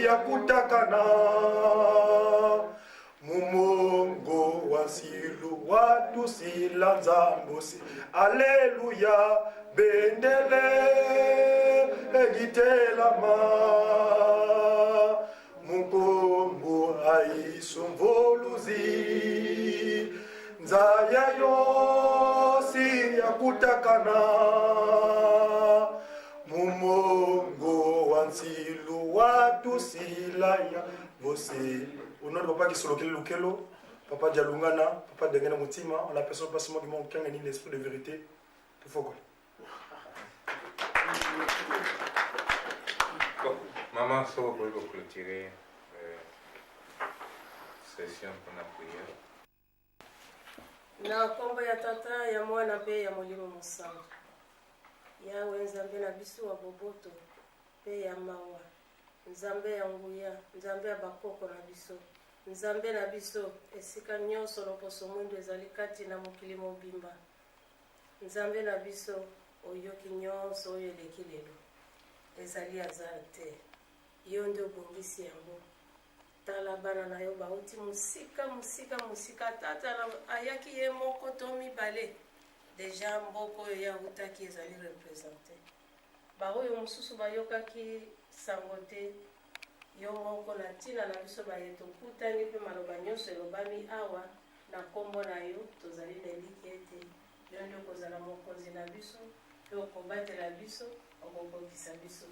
ya kutakana mumongo wa silu watu sila nzambusi aleluya bendele egitelama mukombo aisumvoluzi nzaya yosi ya kutakana mumongo wa nsilu watu silaya vose au nom de papa qui solokele lukelo papa dialungana papa dengena mutima en la personne pas seulement du monde qui a gagné l'esprit de vérité tout faut quoi. Maman, ça va pour clôturer session pour la prière. Na kombo ya tata ya mwana pe ya molimo musanga yawe nzambe na biso wa boboto pe ya mawa nzambe ya nguya nzambe ya bakoko na biso nzambe na biso esika nyonso loposo mwendo ezali kati na mokili mobimba nzambe na biso oyoki nyonso oyo eleki lelo ezali azala te yo nde obongisi yango tala bana na yo bauti musika tata ayaki ye moko to mibale deja mboko oyo yautaki ezali represente baoyo mosusu bayokaki sango te yo moko na ntina na biso baye tokutani mpe maloba nyonso elobami awa na nkombo na yo tozali na eliki ete yo nde okozala mokonzi na biso mpe okobatela biso okobongisa biso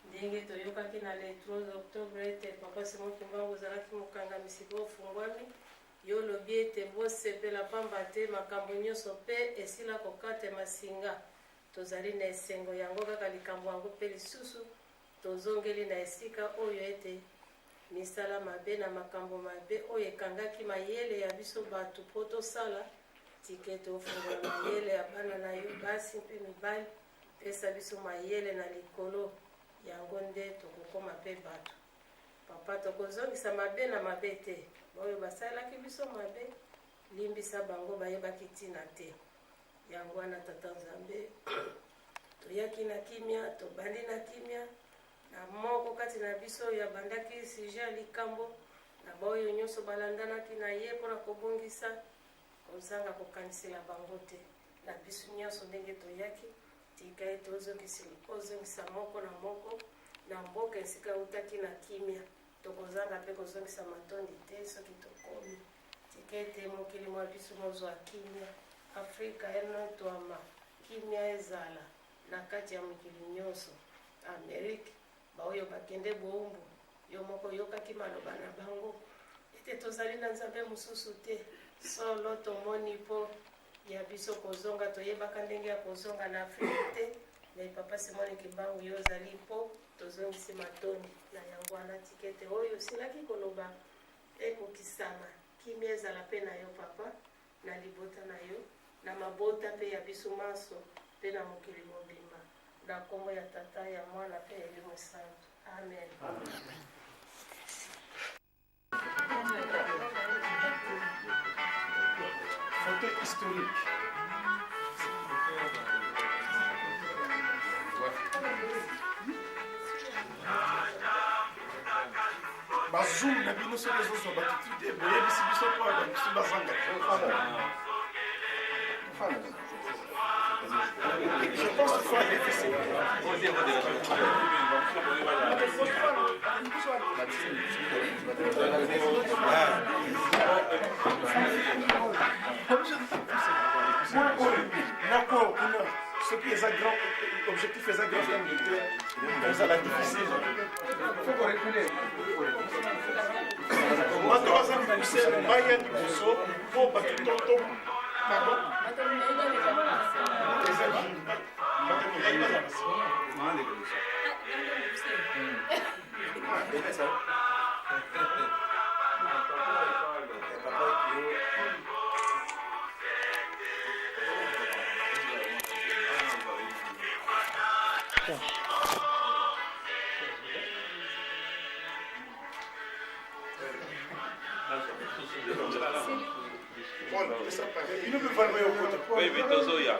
ndenge toyokaki na le 3 octobre ete papa Simon Kimbangu ozalaki mokangamisi mpe ofungwami yo olobi ete bosepela pamba te makambo nyonso mpe esila kokatema singa tozali na esengo yango kaka likambo yango mpe lisusu tozongeli na esika oyo ete misala mabe na makambo mabe oyo ekangaki mayele ya biso bato mpo tosala tike tofungola mayele ya bana na yo basi mpe mibali pesa biso mayele na likolo yango nde tokokoma mpe bato papa tokozongisa mabe na mabe te oyo basalaki biso mabe limbisa bango bayebaki ntina te yango wana tata nzambe toyaki na kimia tobandi na kimia na moko kati na biso oyo abandaki sujet ya likambo na baoyo nyonso balandanaki na ye mpona kobongisa kozanga kokanisela bango te na biso nyonso ndenge toyaki tika ete ozongisa moko na moko na mboka esika eutaki na kimia tokozanga mpe kozongisa matondi te soki tokomi tika ete mokili mwa biso mozwa kimia afrika enotwama kimia ezala na kati ya mokili nyonso amerike baoyo bakende boumbu yo moko yokaki maloba na bango ete tozali na nzambe mosusu te solo tomoni mpo ya biso kozonga toyebaka ndenge ya kozonga na afrika te na papa Simon Kimbangu yo ozali mpo tozongisi matoni na yango wana tikete oyo osilaki koloba ekokisama kimia ezala mpe na yo papa na libota na yo na mabota mpe ya biso maso mpe na mokili mobimba na nkombo ya tata ya mwana mpe ya elimo santo amen, amen. Photo historique. Bazoom na bino sur les autres batitude boye bisi biso kwa ba biso bazanga. Je pense qu'il faut aller ici. Ce qui est un grand objectif est un grand comme ça la difficile. Il faut qu'on recule. Moi, trois ans de poussée, Maya du Bousseau, pour battre tonton. Pardon? Il ne peut pas le au côté. Oui, oui, toujours, il y a.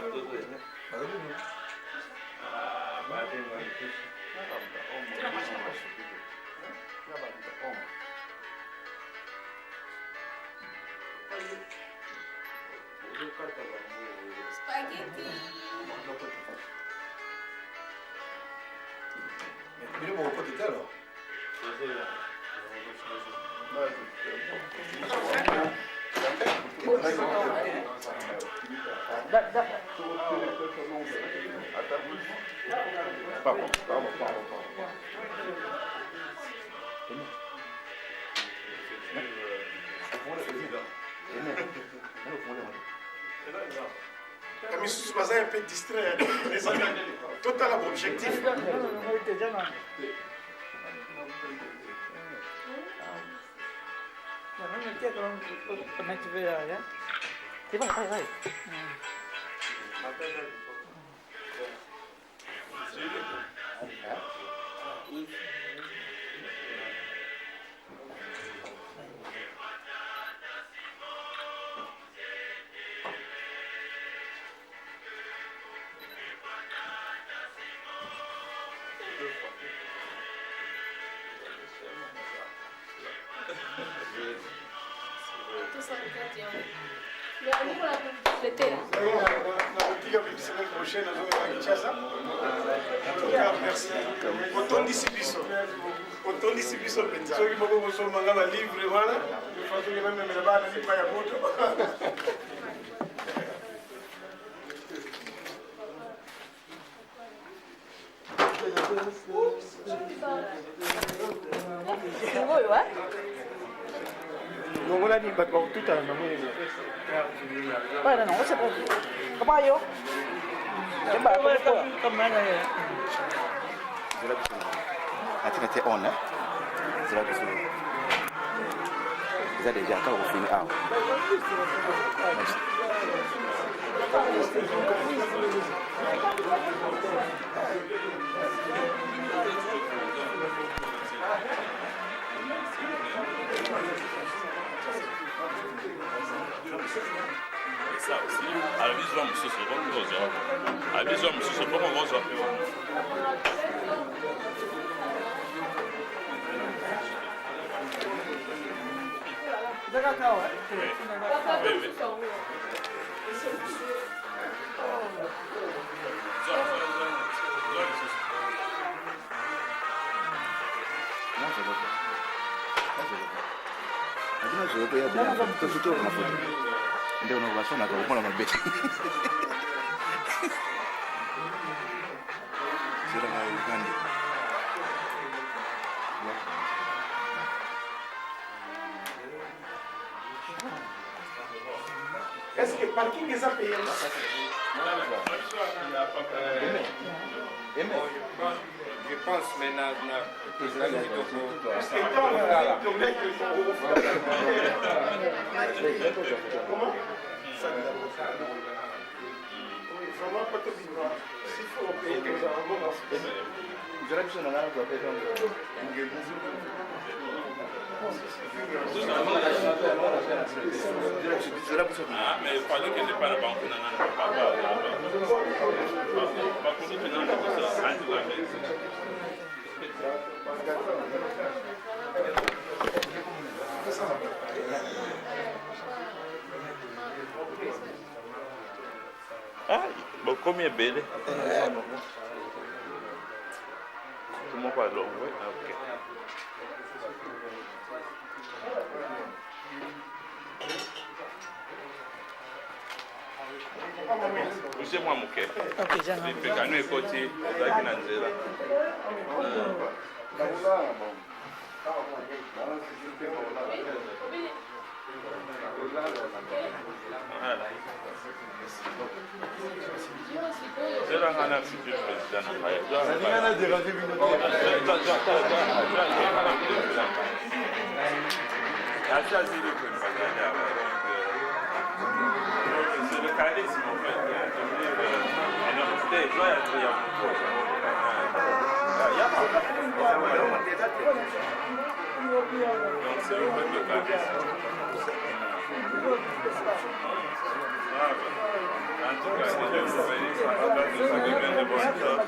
bino bokote te alors Comme ils sont un peu distraits, les amis, total objectif. Merci. Autant d'ici biso. Autant d'ici biso penza. Ceux qui vont vous sur manga livre voilà. De façon que même me ba na pas ya moto. Non, on a dit pas tout à l'heure. Bueno, no, se puede. Caballo. atika te on zira biso eza déjà ka ofini awa Ça aussi. À la vision, monsieur, c'est pas mon gros. À la vision, monsieur, c'est pas mon gros. ndio unawashona kwa kuona mabeti sura na Uganda Est-ce que parking est payé? Je pense maintenant Comment? Vraiment pas tout vivre. S'il faut payer des armes, zira biso na ngana kwa pesa Ah, mais il fallait que les parents banques n'en ah, bon, combien belle? Comment pas long? Oui, ok. Use moi mon cœur. Ok, j'en ai. Et puis quand nous écoutons, on va dans zéro. Zéro on a futur président na c'est le charisme en fait. Donc c'est le fait de charisme. En tout cas, c'est le ça devient de bonnes choses.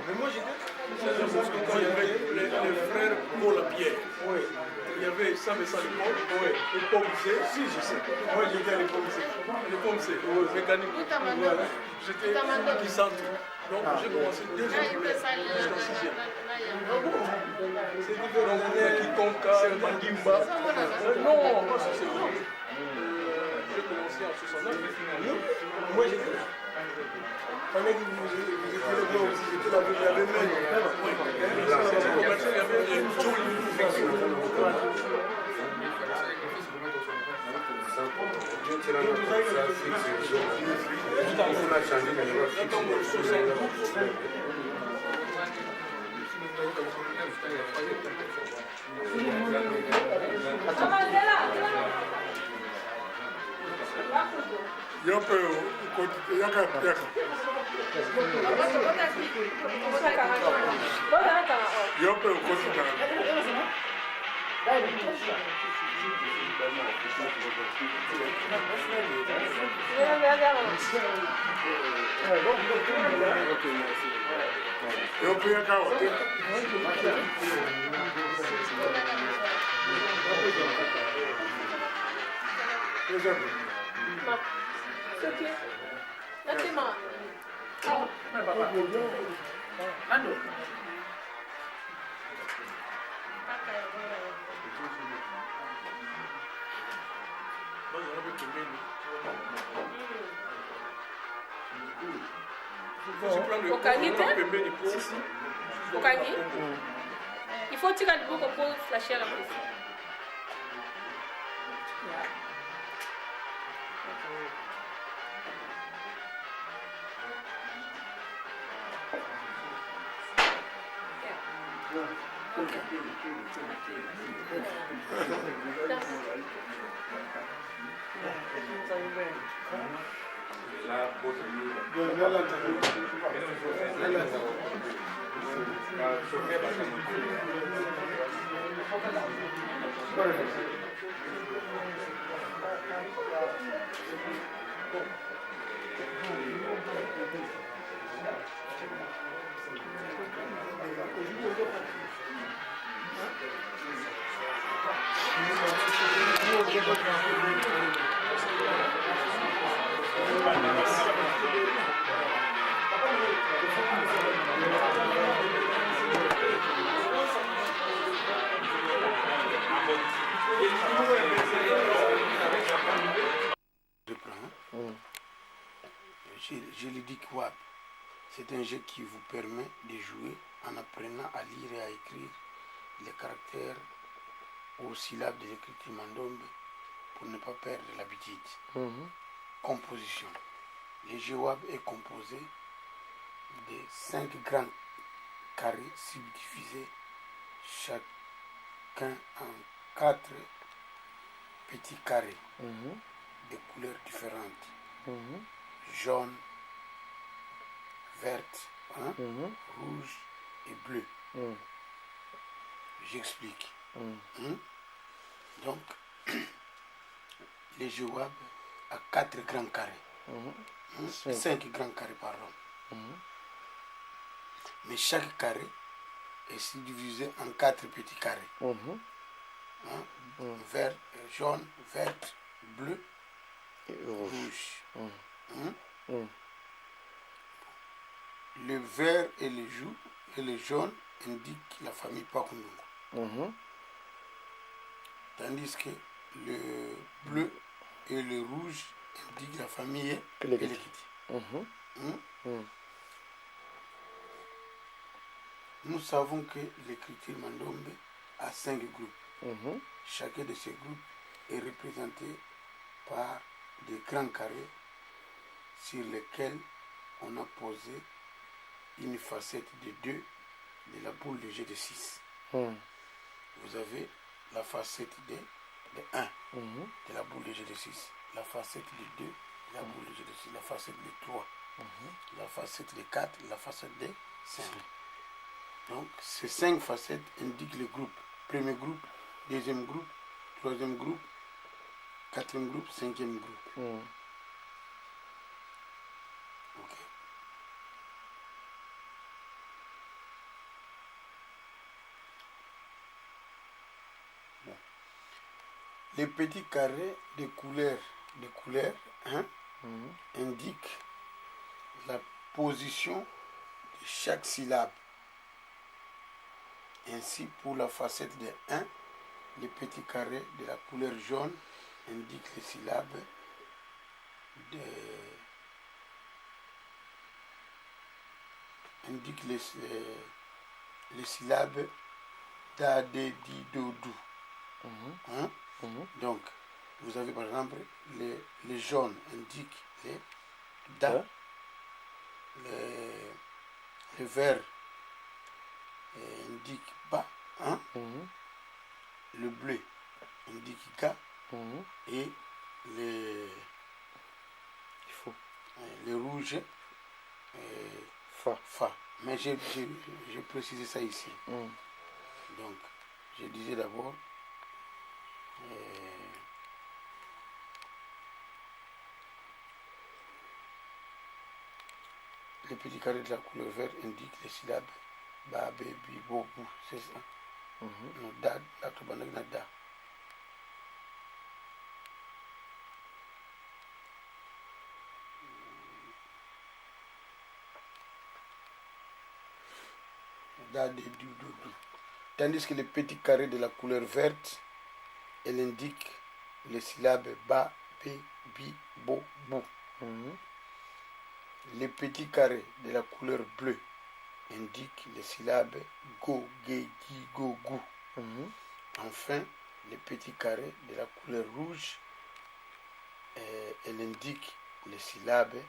Mais moi j'étais quand il y avait les frères Paul Pierre. Oui. Il y avait Sam et Salomon. Oui. Et Pomsé. Si, je sais. Moi j'étais à les Pomsé. Les Pomsé. Mécanique. Voilà. J'étais qui centre. Donc j'ai commencé deuxième jusqu'en sixième. C'est différent. Qui Conca, Mandimba. Non, pas ça c'est vrai. J'ai commencé en 69. Moi j'étais là. Pendant que vous étiez là aussi, j'étais là, il y avait même. Il y avait une il faut tirer le bouc pour flasher la police. Je le dis quoi? C'est un jeu qui vous permet de jouer en apprenant à lire et à écrire les caractères aux syllabes de l'écriture mandombe pour ne pas perdre l'habitude. Composition. Le jeu WAB est composé de 5 grands carrés subdivisés, chacun en 4 petits carrés de couleurs différentes. Jaune, verte, rouge et bleu. J'explique. Donc, les jeux WAB a 4 grands carrés. 5 grands carrés, pardon. Mais chaque carré est subdivisé en 4 petits carrés. Vert, jaune, vert, bleu et rouge. Le vert et le jaune indiquent la famille Pakundungu. Tandis que le bleu et le rouge indiquent la famille Pelekiti. Nous savons que l'écriture Mandombe a 5 groupes. Chacun de ces groupes est représenté par des grands carrés sur lesquels on a posé une facette de 2 de la boule de jet de 6. Vous avez la facette de 1 de la boule de jet de 6, la facette de 2 de la boule de jet de 6, la facette de 3, la facette de 4, la facette de 5. Donc ces 5 facettes indiquent le groupe. Premier groupe, deuxième groupe, troisième groupe, quatrième groupe, cinquième groupe. Ok. Bon. Les petits carrés de couleur indiquent la position de chaque syllabe. Ainsi, pour la facette de 1, les petits carrés de la couleur jaune indiquent les syllabes les syllabes da, de, di, do, du. Donc, vous avez par exemple les jaunes indiquent les da, les verts indique ba, le bleu indique ga, et le rouge fa. Mais j'ai précisé ça ici. Donc, je disais d'abord les petits carrés de la couleur verte indiquent les syllabes ba, be, bi, bo, bu, c'est ça. No da, da, to bandak na da. Da, de, du, do, du. Tandis que les petits carrés de la couleur verte, elle indique les syllabes ba, be, bi, bo, bu. Les petits carrés de la couleur bleue indique les syllabes go, ge, gi, go, gu. Enfin, les petits carrés de la couleur rouge, elle indique les syllabes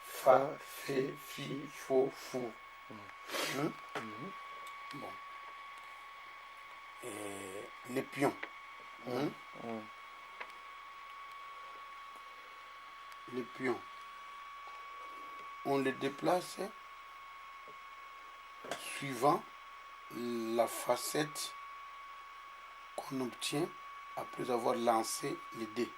fa, fe, fi, fo, fou. Bon. Les pions. Les pions. On les déplace suivant la facette qu'on obtient après avoir lancé les dés.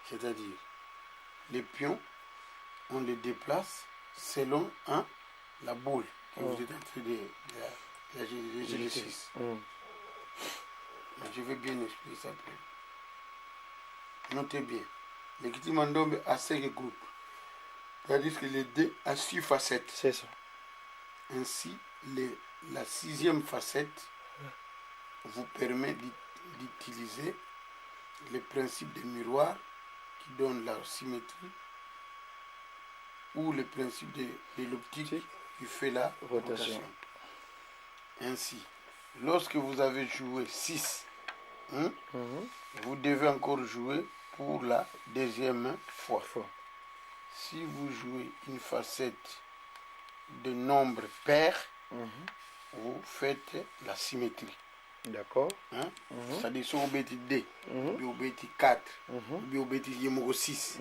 C'est-à-dire, les pions, on les déplace selon la boule que vous êtes en train de l'exercice. Je vais bien expliquer ça après. Notez bien, l'écriture Mandombe a 5 groupes. C'est-à-dire que les dés a 6 facettes. C'est ça. Ainsi, la 6e facette vous permet d'utiliser les principes des miroirs qui donnent la symétrie ou le principe de l'optique qui fait la rotation. Ainsi, lorsque vous avez joué 6, vous devez encore jouer pour la 2e fois. Si vous jouez une facette de nombre pair, vous faites la symétrie. D'accord. C'est-à-dire si vous mettez 2, vous mettez 4, vous mettez 6,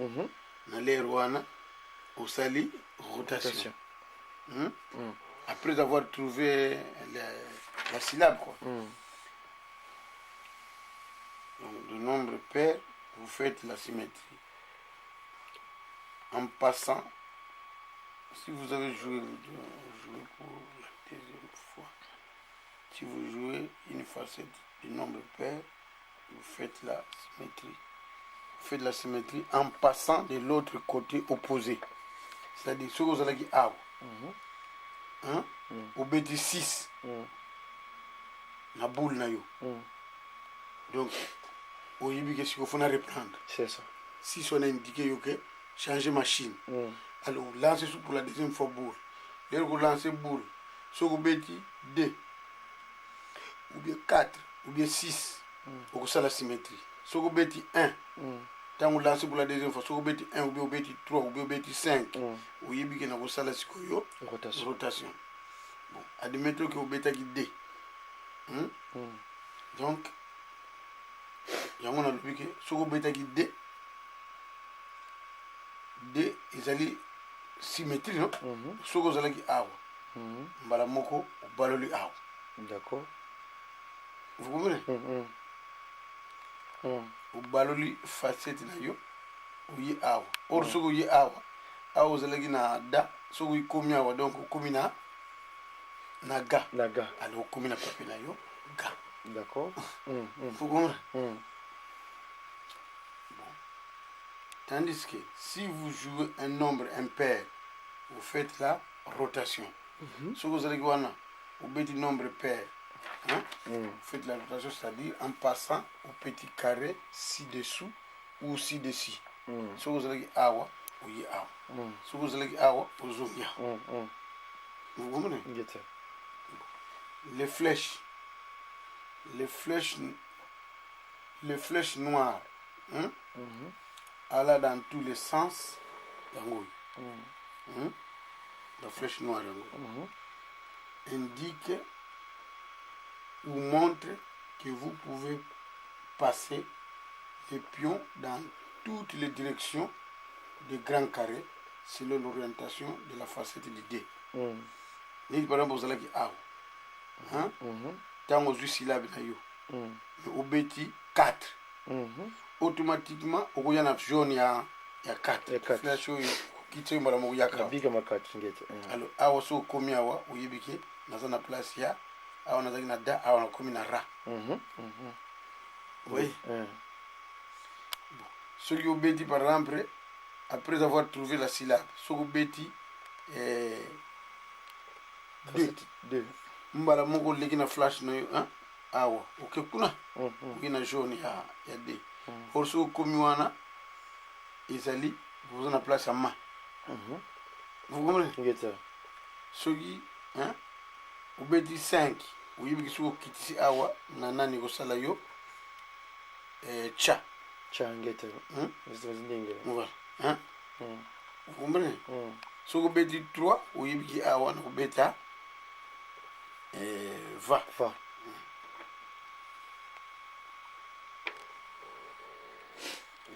dans l'air, vous allez rotation. Après avoir trouvé la syllabe, quoi. Donc, de nombre pair, vous faites la symétrie. En passant, si vous avez joué pour la deuxième fois, si vous jouez une facette du nombre pair, vous faites la symétrie. Vous faites la symétrie en passant de l'autre côté opposé. C'est-à-dire, ce que vous allez dire, au bêtis 6, la boule na yo. Donc, au début, qu'est-ce qu'il faut reprendre? C'est ça. Si on a indiqué que changer machine, alors lancez pour la deuxième fois boule. Là, vous lancez boule. Ce que vous bêtis 2, ou bien 4, ou bien 6, vous avez la symétrie. Ce que vous bêtis 1, quand vous lancez pour la deuxième fois, ce que vous bêtis 1, ou bien vous bêtis 3, ou bien vous bêtis 5, vous avez bien la rotation. Bon, admettons que vous bêtez 2. Donc, il y a un peu que ce que vous bêtez 2, ils allaient symétrie, non? Ce que vous allez dire, Balamoko, Baloli, d'accord. Vous comprenez? Vous baloli facette na yo, ou y awa. Or, ce que vous y awa, vous allez dire, da, ce que vous commis awa, donc vous commis na ga. Alors, vous commis na papier na yo, ga. D'accord. Vous comprenez? Bon. Tandis que si vous jouez un nombre impair, vous faites la rotation. Ce que vous allez voir, vous mettez nombre pair. Vous faites la rotation, c'est-à-dire en passant au petit carré ci-dessous ou ci-dessus. Ce que vous allez dire, awa, ou y awa. Ce que vous allez dire, awa, ou zoom ya. Vous comprenez? Les flèches noires, elle a dans tous les sens, la flèche noire indique ou montre que vous pouvez passer les pions dans toutes les directions des grands carrés selon l'orientation de la facette du dé. Par exemple, vous allez dire A. Tant aux syllabes, au bêtis 4. Automatiquement, au y a jaune, il y a 4. Flèche qui tient ma mouyaka. Alors, A aussi, comme il y a, où il y a dans la place, il y a. On a da, on a commis un rat. Oui. Ce qui est dit par exemple, après avoir trouvé la syllabe, ce qui est dit 2. Mbala mongo leki na flash na yo, awa. Ok, kuna. Kuna jaune ya 2. Or ce qui wana, izali, vous en a place à main. Vous comprenez? Ce qui, au bêtis 5, vous voyez que ce qui est awa, nana négosala yo, cha. Ngete. Voilà. Vous comprenez? Ce qui est bêtis 3, vous voyez que awa, vous bêta, va.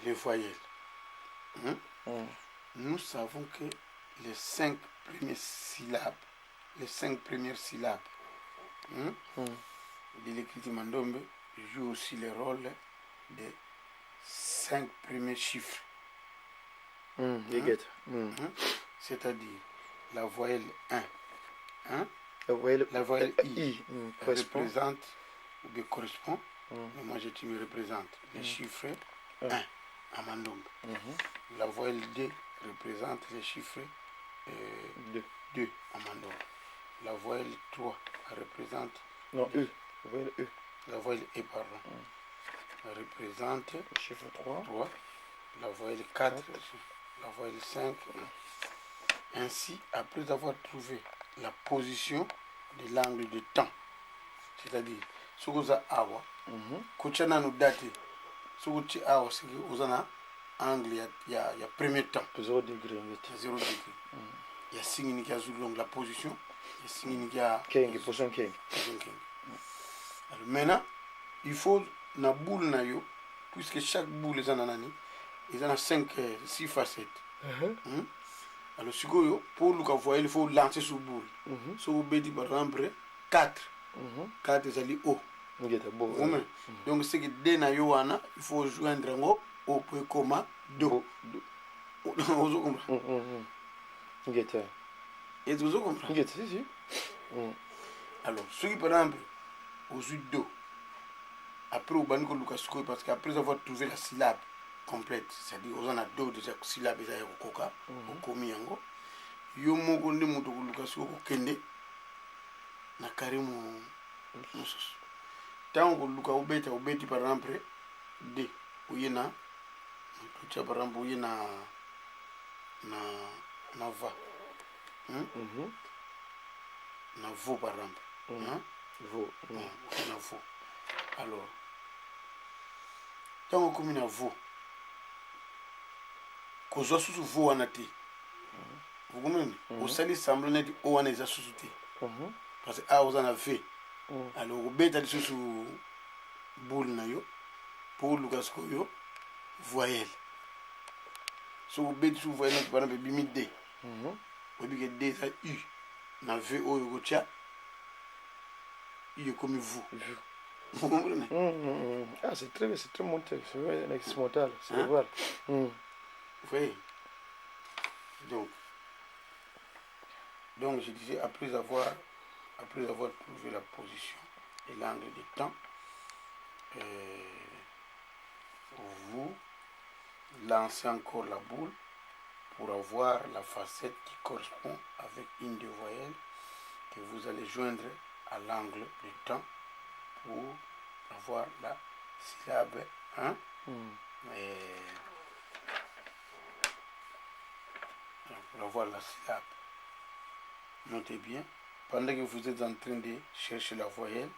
Les voyelles. Nous savons que les 5 premières syllabes de l'écriture Mandombe jouent aussi le rôle des 5 premiers chiffres. C'est-à-dire la voyelle 1. La voyelle I représente ou bien correspond, mais moi je me représente les chiffres 1 à Mandombe. La voyelle D représente les chiffres 2 à Mandombe. La voyelle 3 représente la voyelle E, pardon. Représente le chiffre 3. La voyelle 4, la voyelle 5. Ainsi, après avoir trouvé la position de l'angle de temps, c'est-à-dire ce que vous avez awa, kochana nous date, ce que vous avez awa, c'est que vous avez angle, il y a premier temps. 0 degré. 0 degré. Il y a signe qui a donc la position, il y a signe qui a position 15. Alors maintenant, il faut na boule na yo, puisque chaque boule est en anani, ils en a 6 facettes. Alors, pour le voyelle, il faut lancer sur boule. Si vous avez par exemple 4, 4 c'est haut. Ngeta bo. Donc c'est que D na yo wana, il faut joindre ngo au point comma do. Vous comprenez? Ngeta. Et vous comprenez? Ngeta, si. Alors, ceux qui par exemple aux do. Après au baniko lukasko parce qu'après avoir trouvé la syllabe complète, c'est-à-dire aux en a do déjà syllabe za koka, au komi yango. Yo moko ndi mutu lukasko ko kende na karimu mususu. Tango luka ubeti par exemple D uyena tucha par exemple uyena na va. Na vo par exemple. Vo. Na vo. Alors, tango komi na vo, kozwa susu vo wana te. Vous comprenez? Osali semblant neti o wana eza susu te. Parce que a oza na v. Alors obeta lisusu boule na yo pour lukas ko yo voyelle. So obeti su voyelle par exemple bimi d. Obi ke d ça u na v o yo tia. U comme vous. Vous comprenez? Ah, c'est très monté, c'est un ex mental, c'est vrai. Vous voyez? Donc je disais, après avoir trouvé la position et l'angle de temps, vous lancez encore la boule pour avoir la facette qui correspond avec une des voyelles que vous allez joindre à l'angle de temps pour avoir la syllabe 1. Pour avoir la syllabe. Notez bien, pendant que vous êtes en train de chercher la voyelle,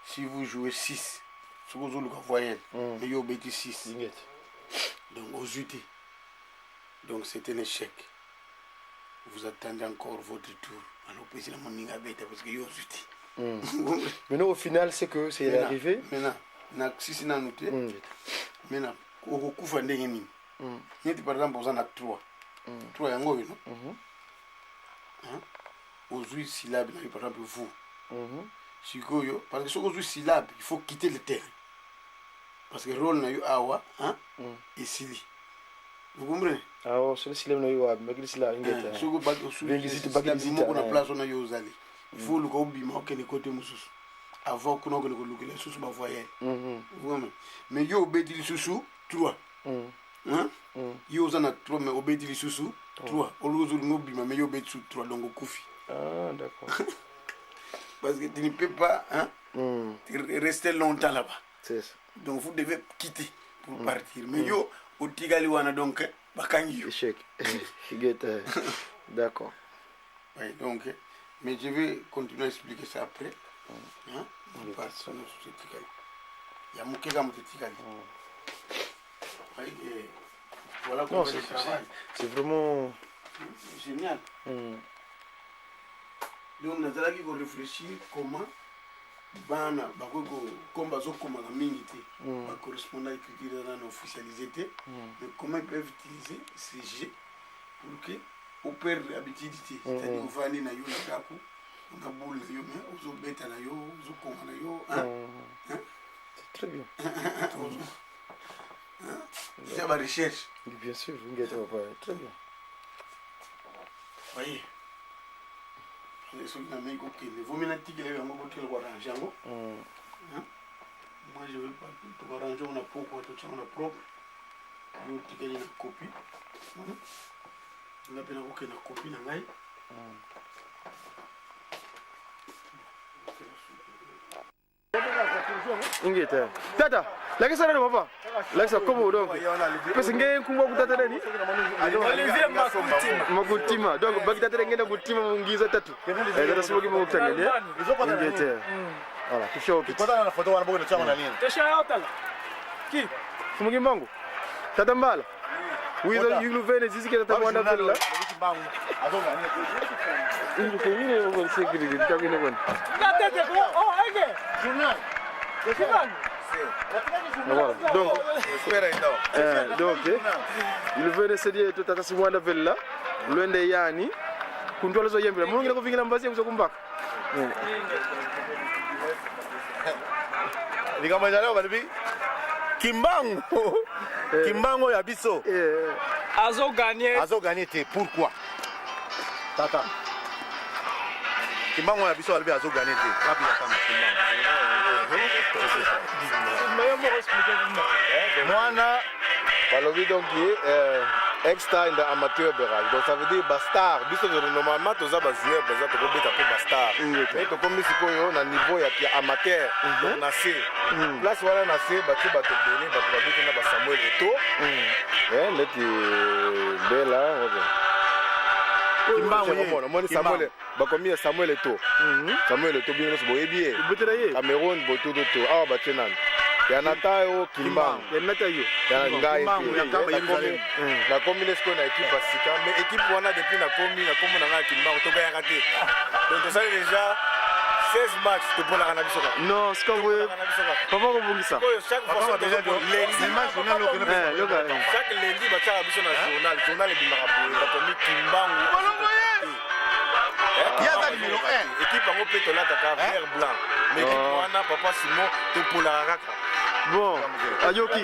si vous jouez 6, si vous jouez la voyelle, mais vous obéissez 6. Donc aux UT. Donc c'est un échec. Vous attendez encore votre tour. Alors vous pouvez parce que vous UT. Maintenant au final c'est que c'est arrivé. Maintenant, si c'est noté, maintenant, au coup de ndenge par exemple, vous en avez 3. 3 yango non? Aux 8 syllabes, par exemple, vous. Parce que si vous 8 syllabes, il faut quitter le terrain. Parce que le rôle n'a eu awa, et sili. Vous comprenez? Ah, c'est le syllabe n'a eu awa, mais le syllabe n'a eu awa. Si vous avez place, on a eu aux allées. Il faut le bima que les côtés moussous. Avant qu'on ait le sous ma voyelle. Mais yo obéit le sous 3. Yo en a 3 mais obéit le sous 3. Au lieu de nous bima mais yo obéit sous 3 donc au koufi. Ah d'accord. Parce que tu ne peux pas rester longtemps là-bas. C'est ça. Donc vous devez quitter pour partir. Mais yo au tigali wana donc bakangi. Échec. D'accord. Oui, donc mais je vais continuer à expliquer ça après. On passe sur notre tigali. Il y a mon kega mon tigali. Voilà comment je travaille. C'est vraiment génial. Donc nous allons réfléchir comment bana bakoko comme bazokoma na mingi te ba correspondant écriture dans officialisé mais comment ils peuvent utiliser ces jeux pour que au père habitude c'est-à-dire on va aller na yo na kaku on a boule na yo mais ozo beta na yo ozo koma na yo c'est très bien. C'est ma recherche. Bien sûr, vous me très bien. Voyez. Les soldats n'ont pas de vous mettez que les gens vont arranger. Moi je veux pas tout arranger, on a pourquoi tout ça on a propre. Nous avons une copie. On a bien une copie dans l'ail. Ingeta. Tata, la question est papa. La question comment donc? Parce que ngeen kumba kutata nani? Makutima. Donc bakitata ngenda kutima mungiza tatu. Tata siboki mukutanga ne? Ingeta. Voilà, tu show kit. Kwanza na photo wanaboga na chama na nini? Tesha yota. Ki? Fumugi mbangu. Tata mbala. Wizo yulu vene zizike tata mwanda vela. Adonga ni. Ingo kwenye ngo security kakine bwana. Tata ko oh age. Journal. Voilà. Donc, il veut essayer de tata simwanda vela. Lwende yani. Kuntola zo yembela. Mulungu ko vingila mbazi kuzo kumbaka. likambo ezali balobi kimbango ya biso azoganye te. Pourquoi tata kimbango ya biso balobi azoganye te mwana balobi donc extra in the amateur barrage. Donc ça veut dire bastar. Biso normalement toza bazoueur baza tokobeta po bastar. Mais tokomi sikoyo na niveau ya amateur. Donc na C. Place wana na C batu bato bele bato babeta na ba Samuel Eto'o. Leti bela ozo. Kimbango moni Samuel bakomi Samuel Eto'o. Samuel Eto'o bino so boyebi. Cameroun boto to awa batenan. Ya natayo Kimbango. Ya natayo. Ya ngai. La commune est na équipe basika mais équipe wana depuis na commune na nga Kimbango to gaya raté. Donc ça déjà 16 matchs to pour la biso. Non, ce qu'on veut. Comment on veut ça? Chaque fois déjà les matchs on a le chaque lundi ba tala biso na journal du Marabout la commune Kimbango. Il y a ça numéro 1. Équipe en peut to là ta vert blanc. Mais équipe wana papa Simon to pour la raka. Bon, Ayoki.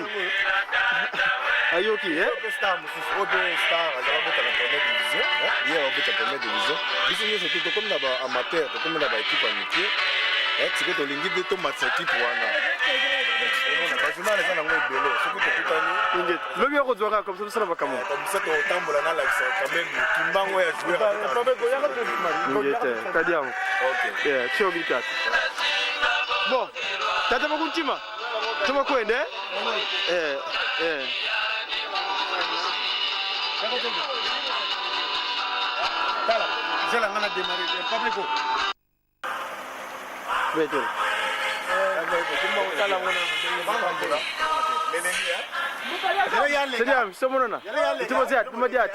Ayoki, hein? Star, Star, division. Hier, on peut première division. Ici, c'est tout comme d'abord amateur, comme d'abord équipe amitié. Tu peux te linguer de ton match équipe wana. Bajuma les gens n'ont pas belé. C'est que tout année. Le mieux on jouera comme ça va comment? Comme ça on tambola na la quand même Kimbango ya jouer. Pas be goya ka tu Kadiam. OK. Yeah, tu obligat. Bon, tata makuntima. Tuma kwende? Tala, je la ngana démarrer publico. Betul. Sediam, semonona. Itu masiat, madiat.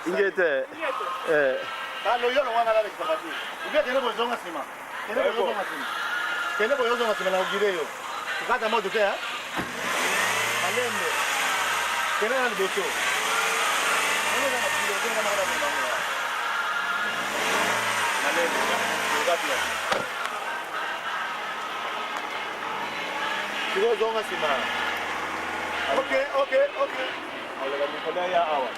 Ingete.Alo yo lo wana la lekabati. Ubi tene bozonga sima. Tene bozonga sima. Tene bozonga sima na ugireyo. Kata moto ke ha? Malembe. Tene na doto. Ono na bido tene na mara. Malembe. Ngapia. Kigo zonga sima. Okay. Ala mikono ya awa.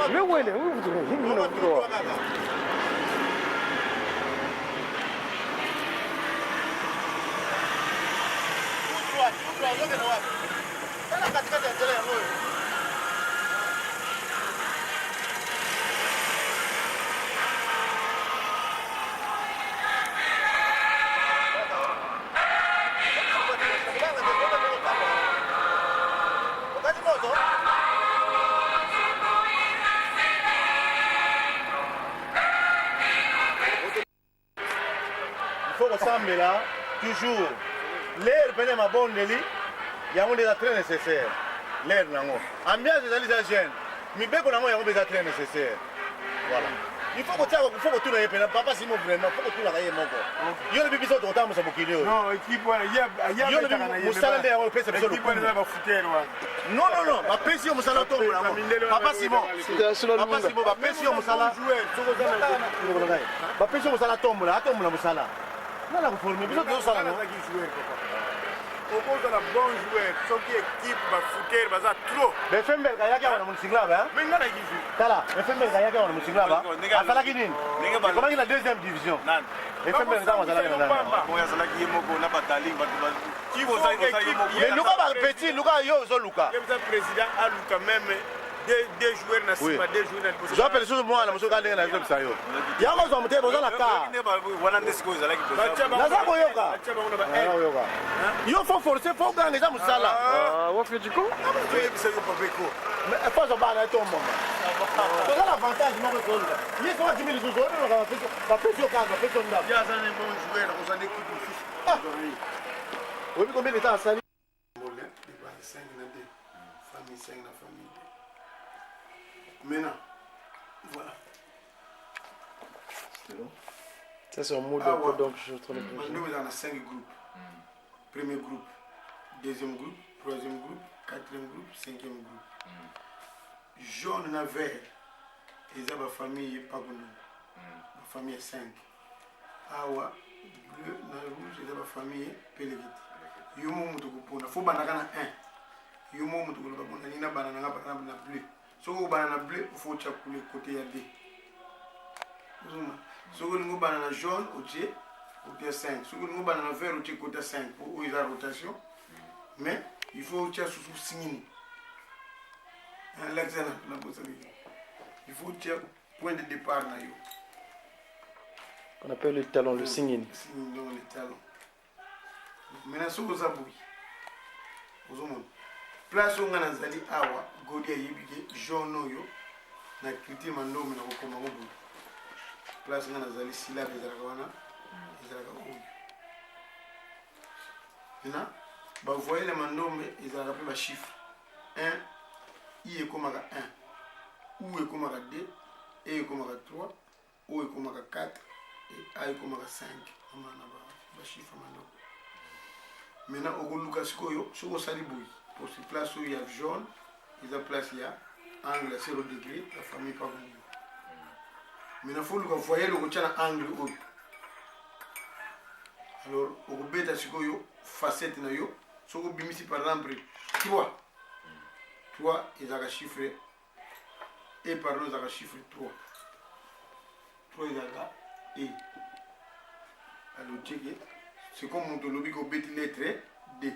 Me huele, no bro. Là, toujours l'air peine ma bonne Nelly, il y a des très nécessaires. L'air nango. Ambiance des jeunes. Mi beko nango il y a très nécessaire. Voilà. Il faut que tu l'aies peine papa Simon vraiment faut que tu l'aies moko. Yo le bibiso to tamu sabukilio. Non, équipe voilà, yo le musala de on pesa biso. Non, ma pension musala to papa Simon. Papa Simon ma pension musala. Ma pension musala to musala. Non, la reforme, mais nous sommes là. Au cause de la bonne joueur, ceux qui équipe va foutre, va trop. Mais fais me gaya qui a mon singlab, hein? Mais non, Tala, mais fais me gaya qui a mon singlab, hein? Asala Guinine. Comment il a deuxième division? Non. Mais fais me gaya Asala Guinine. Bon, Asala Guinine, on n'a pas d'aller, qui vous a mais Luka va petit, Luka yo, so Luka. Le président a Luka même. Des joueurs na sima des joueurs na je appelle sur moi na muso ka ndenge na club sayo ya ko zo mutebo zo na ka wana ndesiko za like na za ko yoka yo faut forcer faut gagner za musala wa fait du coup c'est pas beko mais faut zo bana to mama to za l'avantage mo ko zo ni ko 10 000 zo no ka fait yo ka fait ton ndab ya za ne bon joueur ko za l'équipe officielle oui combien de temps ça li maintenant voilà ça c'est un mot de donc je suis en train de nous on a 5 groupes premier groupe deuxième groupe, troisième groupe, quatrième groupe, cinquième groupe. Jaune na vert, ils ont ma famille pas connue. Ma famille est 5. Awa, bleu na rouge, ils ont ma famille Pellegit. Yomo mutukupona, faut banana 1. Yomo mutukupona, nina banana banana bleu. So banana bleu, il faut chakuler côté ya D. So vous banana jaune, côté 5. Si vous banana vert, côté 5 pour la rotation. Mais il faut tirer sous signe. L'excellent, il faut tirer point de départ. On appelle le talon, le signe. Le talon. Maintenant, si vous avez place où on a zali awa, godi a yibike, jaune yo, na kriti mando mena kokoma mobu. Place où on a zali sila bezarakawana, bezarakawana. Maintenant, vous voyez les mandombe, ils ont rappelé le chiffre. 1, I est comme 1, U est comme 2, E est comme 3, O est comme 4, et A est comme 5. Le chiffre mandombe. Maintenant, au Lucas Koyo, sur le Saliboui, pour cette place où il y a jaune, ils ont place il y a angle à 0 degré, la famille pas bonne. Maintenant, il faut que vous voyez le angle haut. Alors, au bêta Koyo, facette na yo. Si vous avez par exemple 3, 3 ils ont chiffré, et par nous ils ont chiffré 3. 3 ils ont et. Alors, c'est comme mon lobby qui a bêti lettre D.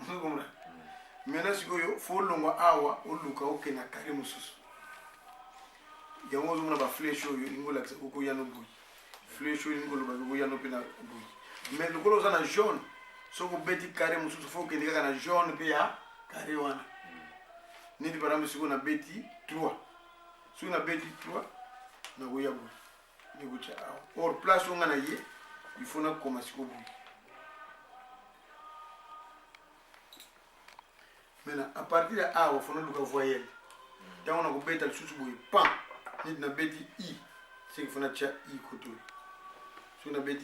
Vous comprenez? Maintenant, si vous faut l'ongo awa, ou luka ou kena carré moussous. Il y a un moment où flèche ou il y a un bouille. Flèche ou il y a un bouille. Mais le gros en a jaune. Si vous avez carré, il faut que vous ayez un jaune et un carré. Ni par exemple, si vous avez 3. Si vous avez 3, vous avez un bout. Or, place où vous avez, il faut que vous ayez un bout. Maintenant, à partir de là, il faut que vous voyez. Quand on a un bêta, le sous-bout, pan. Ni vous avez I. C'est qu'il faut que vous ayez I côté. Si vous avez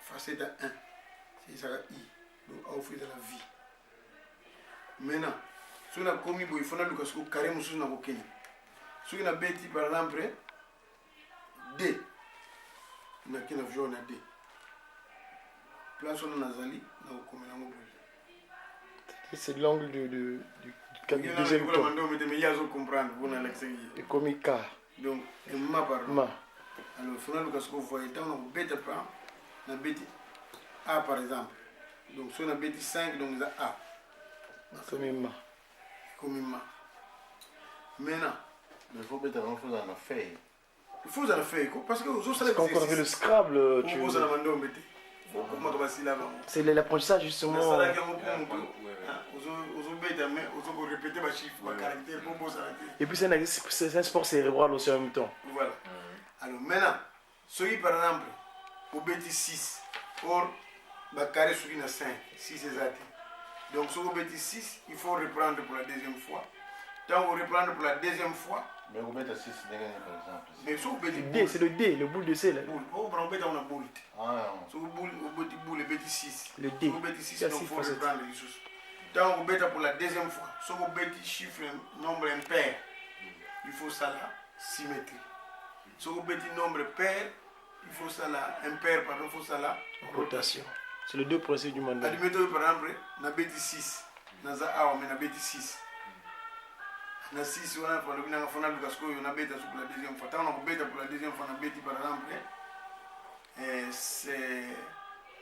facette à 1, c'est ça I. Donc, à offrir de la vie. Maintenant, si on a commis, il faut que vous carré moussous na bokeni. Si on a bêti par exemple D, on a qu'un avion à D. Place on a zali, on a commis la mobile. C'est l'angle du deuxième tour. Mais il y a comprendre, vous n'allez pas et commis K. Donc, ma par ma. Alors, il faut que vous voyez, on a bêti par, on a bêti A par exemple. Donc, si on a bêti 5, donc on a A. Comme ma. Comme ma. Maintenant, il faut mettre un faux dans la feuille. Il faut dans la feuille, parce que vous savez. Quand on avait le Scrabble, tu vois. C'est l'apprentissage justement. Et puis c'est un sport cérébral aussi en même temps. Voilà. Alors maintenant, celui par exemple, au bêtis 6, or, carré sur une 5, 6 exact. Donc sur le bêtis 6, il faut reprendre pour la deuxième fois. Quand vous reprenez pour la deuxième fois. Mais vous mettez 6 par exemple. Mais sur le bêtis D, c'est le D, le boule de C là. Vous prenez une boule. Sur le boule, le bêtis 6. Le D. Sur le bêtis 6, donc il faut reprendre les choses. Quand vous mettez pour la deuxième fois, sur le bêtis chiffre, nombre impair, il faut ça là, symétrie. Sur le bêtis nombre pair, il faut ça là, impair, pardon, il faut ça là, rotation. C'est les deux principes du mandat. Admettons par exemple, na bêtis 6, na za awa, mais na bêtis 6. Na 6, on a pour le bina fona Lucas Koyo, na bêta sur la deuxième fois. Tant on a bêta pour la deuxième fois, na bêtis par exemple, c'est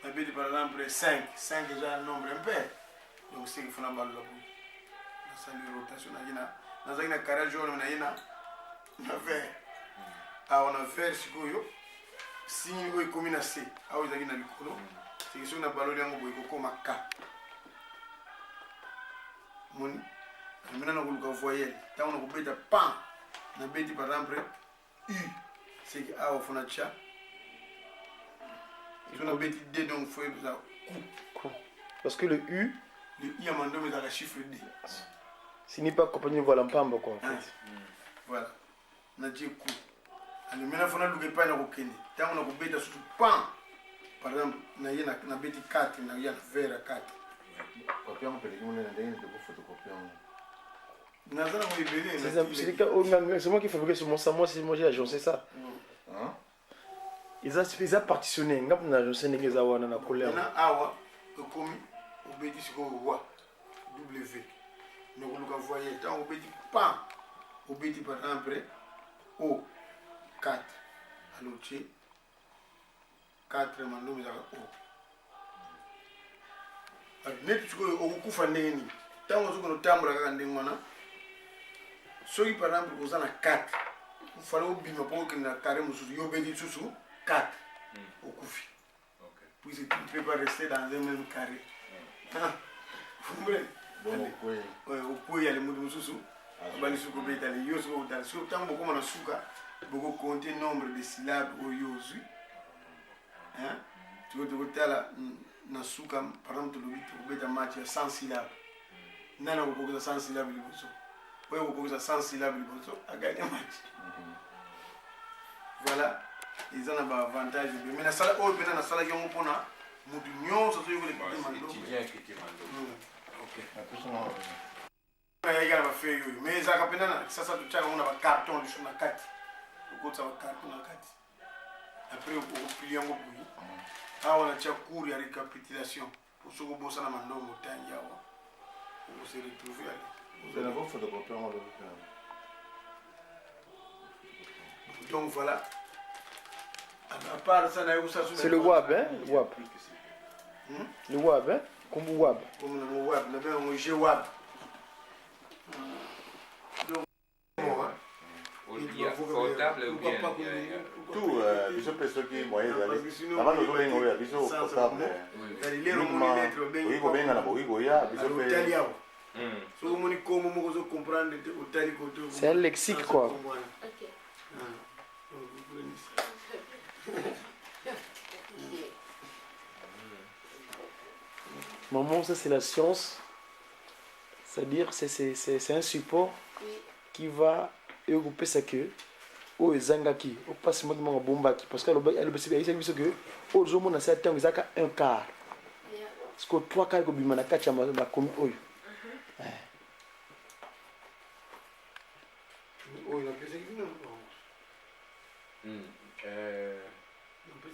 na bêtis par exemple 5. 5 déjà un nombre impair. Donc c'est qu'il faut la balle la boue. Na salle de rotation, na za ina carré jaune, na vert. Ah, on a vert si Koyo. Si on est commis na C, ah, on a na likolo. C'est que si on a ballon yango boy ko comme K. Mon maintenant on va voyelle. Tant on a bêta pan. Na bêti par exemple U. C'est que ah on fait na cha. Si on a bêti D donc faut ça coup. Parce que le U a mandé mais dans le chiffre D. Ce n'est pas compagnie voilà un pamba quoi en fait. Voilà. Na dit coup. Alors maintenant faut na luke pas na kokende. Tant on a bêta sur pan. Par exemple, na bêti 4, na vert à 4. Copier un peu les gens de photocopier. C'est moi qui fabriquais sur mon salon, c'est moi qui ai agencé ça. Ils ont partitionné, ils ont agencé les gens dans la colère. Awa, comme obédi sur le roi, W. Nous voulons voyer le temps, obédi pas. Obédi par exemple, O, 4, à l'autre, 4, mandou, mais O. Net tu ko okufa ndeni tango zuko no tambula kaka ndengwana soki par exemple ozana 4 ufala obima po que na carré mususu yobedi susu 4 okufi puis tu ne peux pas rester dans un même carré bon ouais au y a les mots mususu bali suko betali yo suko dal suko tambo ko na suka boko compter nombre de syllabes au yozu hein tu veux tala na suka par exemple le beta match 100 syllabes nana ko 100 syllabes liboso ouais ko 100 syllabes liboso a gagné match voilà ils ont un avantage mais na sala o bena na sala yo pona mutu nyonso so yo ko le mando OK ya ba fait yo mais ça ka pena sasa tuchaka mona ba carton lisho na kati ko tsa ba carton na kati après au plier ngo bui on a cours de récapitulation pour ce que vous avez dans le montagne. Vous se retrouver. Vous avez un photocopieur. Donc voilà. À part ça, c'est le WAB, hein? Le WAB. Le WAB, hein? Comme le WAB. Comme le WAB, nous avons un GWAB. Tout, biso peso ki moyen zali. Avant nous avons un biso portable. Oui, ko benga na boki ko ya biso pe. C'est un lexique quoi. Maman, ça c'est la science. C'est-à-dire c'est un support qui va regrouper ça que o ezangaki o passe moi qui bombaki parce que elle le que au jour mon ça temps ezaka un quart parce que 3 quarts ko bimana kacha ma komi oyo la pesa qui non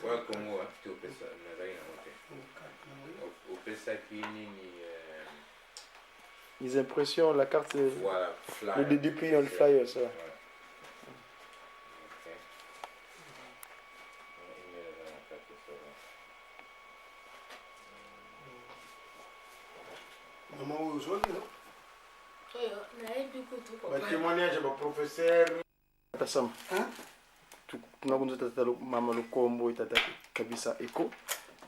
Kwa Congo tu pesa na raina wote o pesa kini ni les impressions la carte voilà flyer le depuis le flyer ça maman vous autres non Le témoignage de professeur Tasam tunakunza tata mama lukombo itata kabisa eko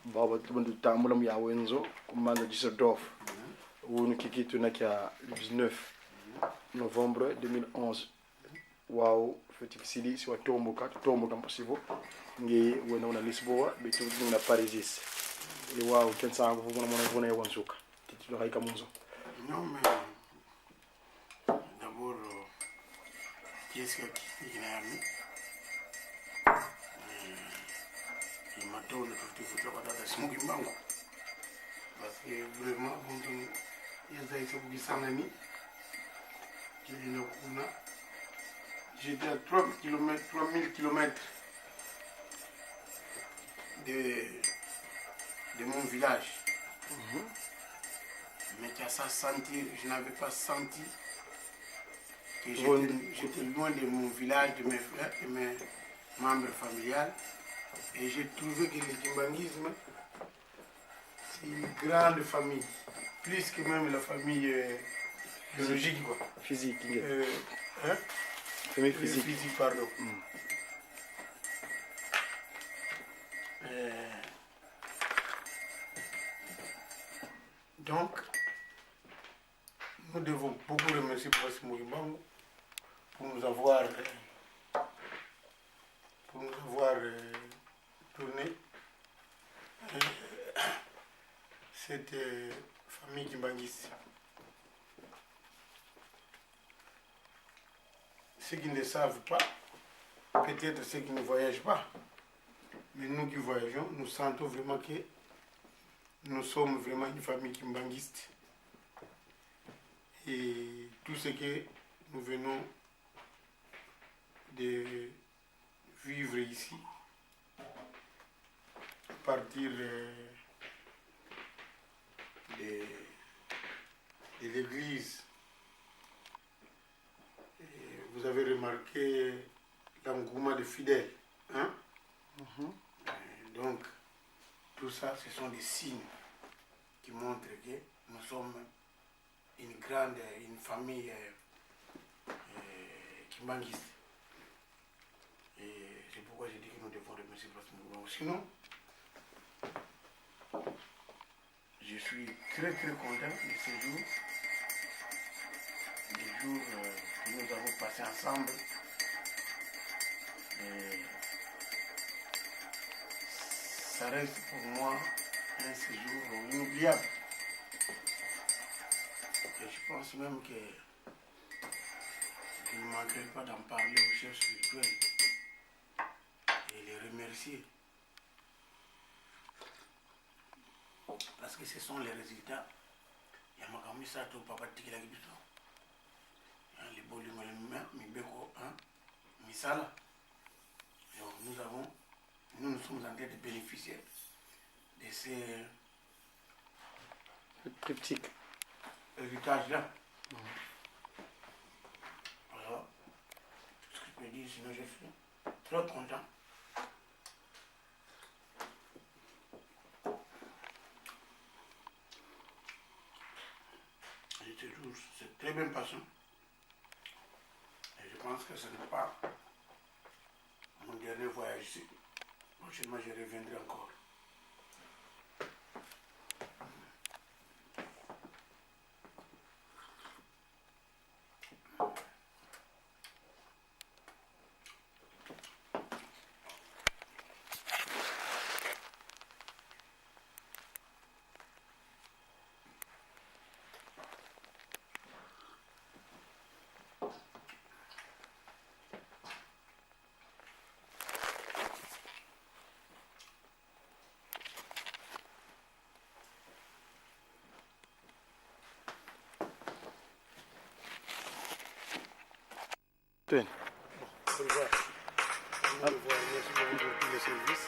baba tubandu tamula mu yawenzo kumanda Düsseldorf wonu kiki tunakia le 19 novembre 2011 wow fetikisili si watomboka possible ngi wona na Lisboa betu na Paris et wow kensa ko mona vona yawansuka titilo haika munzo non mais d'abord qu'est-ce qu'il y a il m'a donné le photo de Smoky Bango parce que vraiment il y a des choses qui sont amis j'étais à 3000 km de mon village mais qu'à ça senti je n'avais pas senti que j'étais loin de mon village, de mes frères et mes membres familiales. Et j'ai trouvé que le kimbanguisme, c'est une grande famille. Plus que même la famille biologique. Quoi. Physique. Hein? Famille physique. Physique, pardon. Donc, nous devons beaucoup remercier Patrice Mouimbango pour nous avoir tourné cette famille Kimbanguiste. Ceux qui ne le savent pas, peut-être ceux qui ne voyagent pas, mais nous qui voyageons, nous sentons vraiment que nous sommes vraiment une famille kimbanguiste. Et tout ce que nous venons de vivre ici, à partir de l'église, vous avez remarqué l'engouement des fidèles. Hein? Donc, tout ça, ce sont des signes qui montrent que nous sommes une famille kimbanguiste. Et c'est pourquoi j'ai dit que nous devons remercier Place Mouvement. Sinon, je suis très content de ces jours, des jours que nous avons passés ensemble. Et ça reste pour moi un séjour inoubliable. Et je pense même que je ne manquerai pas d'en parler aux chefs spirituels et les remercier. Parce que ce sont les résultats. Il y a Makami Sato, Papa Tikila Gibiso. Les volumes, Mibeko, Misala. Nous sommes en train de bénéficier de ces triptyques héritages-là. Voilà tout ce que je peux dire, sinon je suis très content. C'est très bien passé. Et je pense que ce n'est pas mon dernier voyage ici. Prochainement, je reviendrai encore. Peine. Merci beaucoup pour tous les services.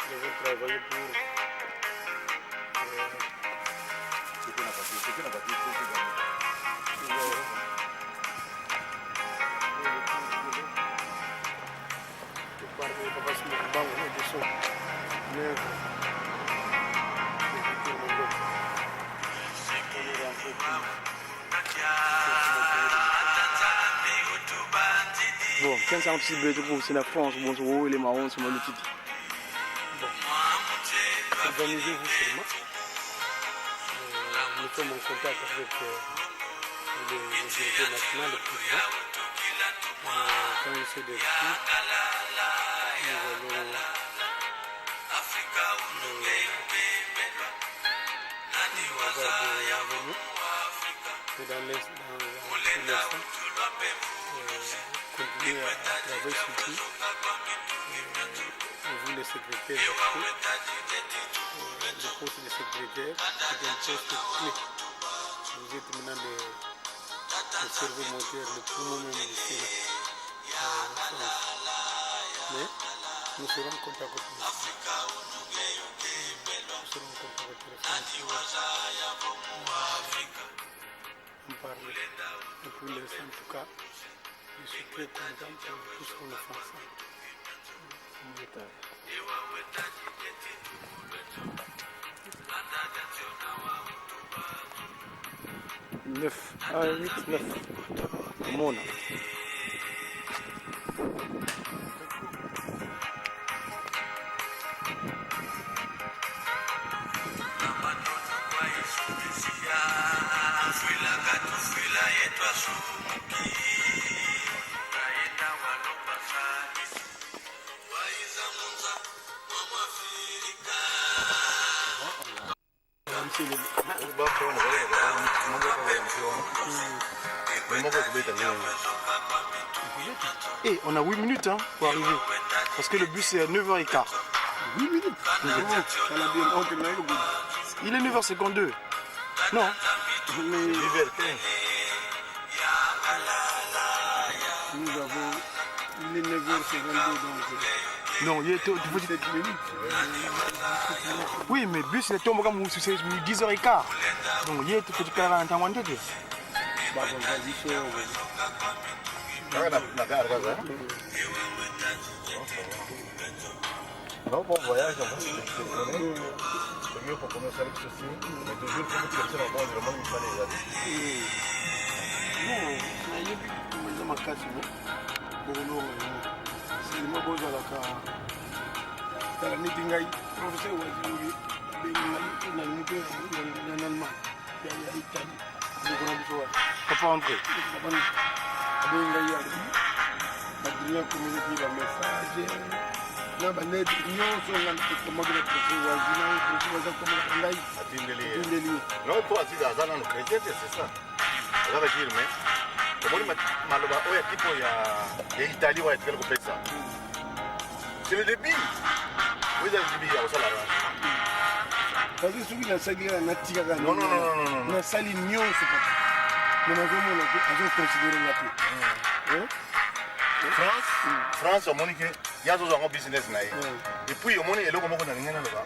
Nous avons travaillé pour Bon, 15 petits bêtes pour c'est la France, bon, c'est les marrons, c'est mon outil. Organisez-vous seulement. Nous sommes en contact avec le directeur national, le président. Quand il se décide, nous allons dans l'instant, continuer à travailler sur tout. Vous, les secrétaires, le poste de secrétaire, c'est un poste clé. Vous êtes maintenant le cerveau moteur, le premier ministère en France. Mais nous serons en contact avec nous. Nous serons en contact avec les on parle. Et pour l'instant, en tout cas, je suis très content pour tout ce qu'on a fait ensemble. 9, 8, 9. Mon. Et on a 8 minutes pour arriver. Parce que le bus est à 9h15. 8 minutes. Il est 9h52. Non. Mais... Nous avons... Il est 9h52 donc... Non, il est... Oui, mais le bus il est tombé comme 10h15. Donc il est... Il faut que tu aies un temps de temps. Non, bon voyage, on va se téléphoner. C'est mieux pour commencer avec ceci. Mais toujours, il faut que personne entende vraiment une fois les amis. Non, il y a ma casse. C'est moi qui la meeting. Professeur Waziri, il Papa André. Adrien communique le message. Non, mais les unions sont là pour commander le professeur Waziri. Non, toi, si tu as un chrétien, c'est ça. Ça veut dire, mais. Comment maloba oya tipo ya Italie wa etkele kopesa. C'est le début. Oui, c'est le début ya osala ra. Parce que celui qui a na tika ga. Non. Na sali nyonso papa. Mais na zomo na azo considérer na tout. France au monique ya zo zo business na ye. Et puis au moni eloko moko na ngena loba.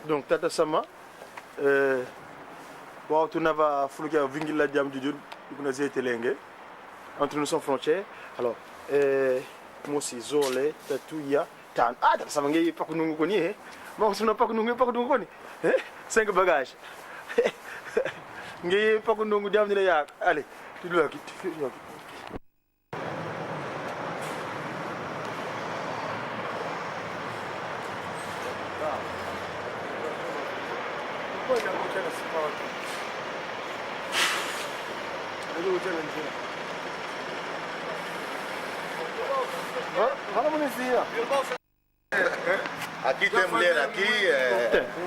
Donc Tata Sama, bon, tu n'as pas voulu que Vingila Diam du Dieu, nous avons été lingués entre nous sans frontières. Alors, moi aussi, Zolé, Tatouya, Tan. Ah, Tata Sama, il n'y a pas que nous connaissons. Bon, si on n'a pas que nous connaissons, 5 bagages. Il n'y a pas que nous connaissons. Allez, tu dois quitter. Aqui tem mulher, aqui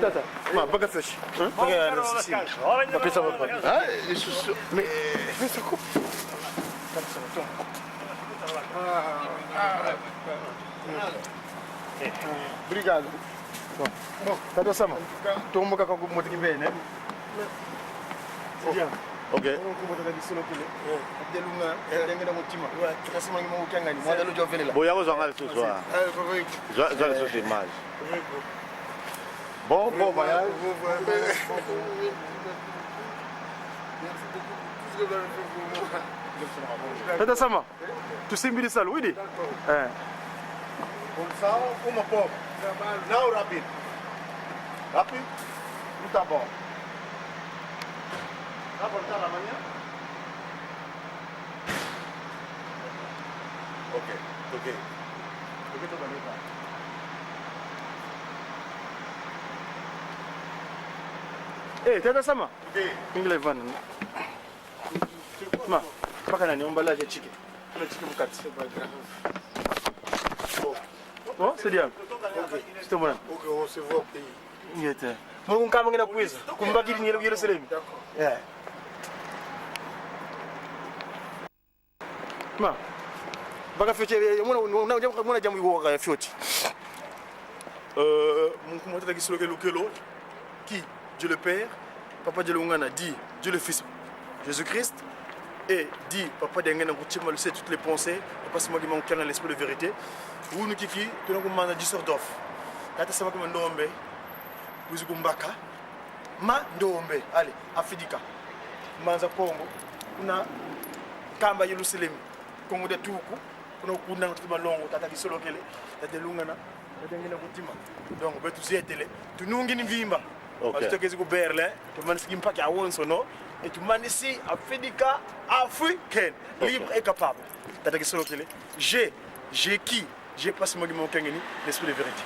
Tá. Mas baga fecha. Baga resistir. Baga pensar uma coisa. Ah, isso... Vem só com... Obrigado. Bom, Tata Sama. Tu vamos colocar com muito que vem, né? Ok. Boya ko zonga ce soir. Zoa les choses images. Bon voyage. Tata Sama, tu sais me dire ça, oui? Pour ça, como povo. Não, rápido. Rápido? Não tá bom. Vai voltar amanhã? Ok. Ok, tu vai levar. Eh, Tata Sama. Ok. Ingle van. Ma, paka nani emballage ya chicken. Kuna chicken mukati. Oh, c'est bien. Ok. C'est bon. Ok, on se voit au pays. Ngete. Mungu nkama ngena kuiza. Kumbakiri ngelo Yerusalemu. D'accord. Yeah. Ma. Baka fete muna jamu yuko ka fete. Mungu motata kisolo kelukelo. Qui? Dieu le Père, Papa Dieu le Ngana dit Dieu le Fils, Jésus-Christ, et dit Papa Dieu Ngana Goutima le sait toutes les pensées, Papa c'est moi qui m'en dans l'esprit de vérité. Vous nous kiki, tu n'as pas dit sort d'off. Tata sama kama ndombe, Wizukumbaka, ma ndombe, allez, Afidika, Manza Congo, kuna Kamba Yerusalem, Congo de Tuku, kuna kuna kutuba longo, Tata kisolo kele, Tata Lungana, Tata Ngana Goutima. Donc, on peut tous y être, tu nous ngini vimba. Ok. Parce que tu es Berlin, tu as un peu de et humanisme africain, africaine, libre et capable. J'ai qui? J'ai pas ce mot l'esprit de vérité.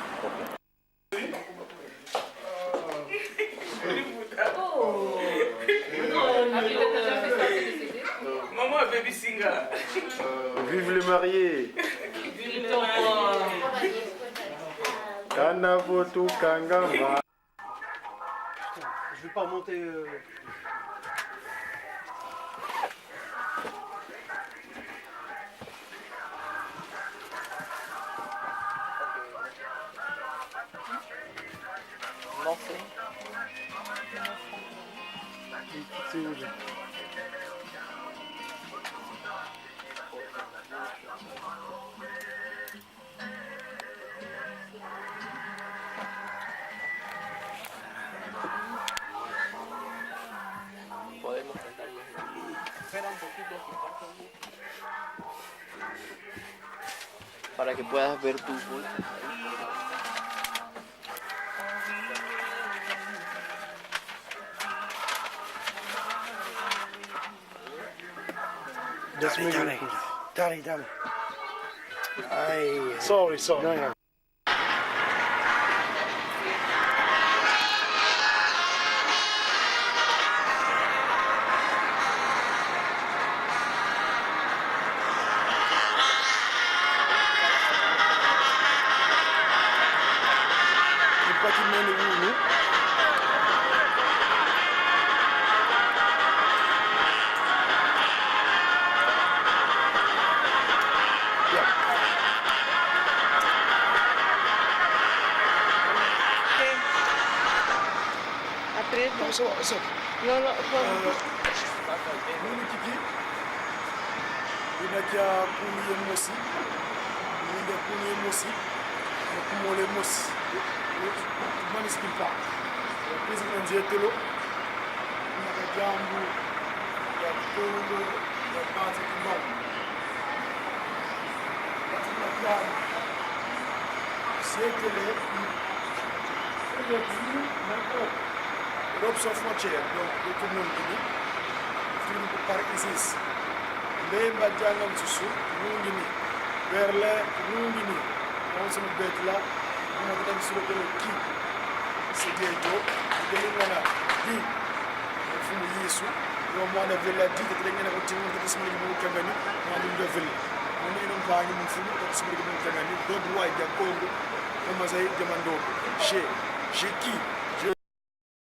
Maman a baby singer. Vive les mariés. Kanavotu Kangama. Je vais pas monter. Podemos cantarlo. Espera un poquito para que puedas ver tu voz. Dale. Ay, sorry. No. So. No. Mimi kiki. Inakia kuni emosi. Ninga kuni emosi. Kumole emosi. Mani skimpa. President Jetelo. Nakajambu. Ya Kongo. Ya Parti Kimba. C'est l'Europe sans frontières, donc le monde Guinée, film par ISIS. Les Badjangan Soussou, Mungini, Berlin, Mungini, on se met là, on a dit sur le qui, c'est des dos, des Lingana, dit, on fume Yesu, on m'a dit la dit que les gens ont dit que c'est le Kangani, on a dit de ville. On est un bagage de fume, c'est le Kangani, d'autres lois, il y a Congo, on m'a dit demandé, j'ai qui